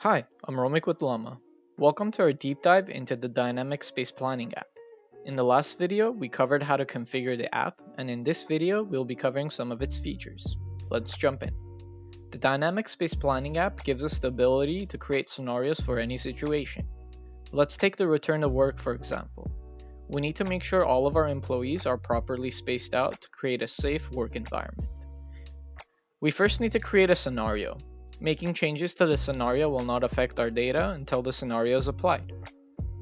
Hi, I'm Romik with Llama. Welcome to our deep dive into the Dynamic Space Planning app. In the last video, we covered how to configure the app, and in this video, we'll be covering some of its features. Let's jump in. The Dynamic Space Planning app gives us the ability to create scenarios for any situation. Let's take the return to work for example. We need to make sure all of our employees are properly spaced out to create a safe work environment. We first need to create a scenario. Making changes to the scenario will not affect our data until the scenario is applied.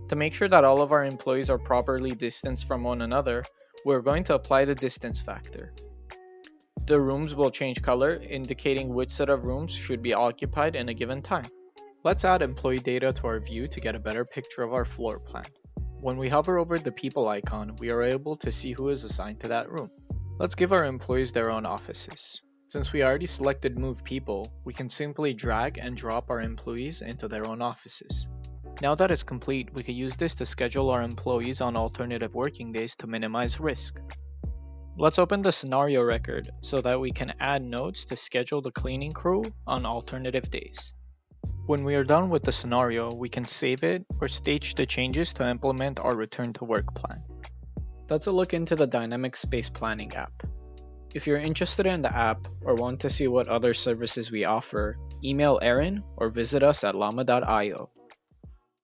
To make sure that all of our employees are properly distanced from one another, we're going to apply the distance factor. The rooms will change color, indicating which set of rooms should be occupied in a given time. Let's add employee data to our view to get a better picture of our floor plan. When we hover over the people icon, we are able to see who is assigned to that room. Let's give our employees their own offices. Since we already selected Move People, we can simply drag and drop our employees into their own offices. Now that it's complete, we can use this to schedule our employees on alternative working days to minimize risk. Let's open the scenario record so that we can add notes to schedule the cleaning crew on alternative days. When we are done with the scenario, we can save it or stage the changes to implement our return to work plan. That's a look into the Dynamic Space Planning app. If you're interested in the app or want to see what other services we offer, email Erin or visit us at llama.io.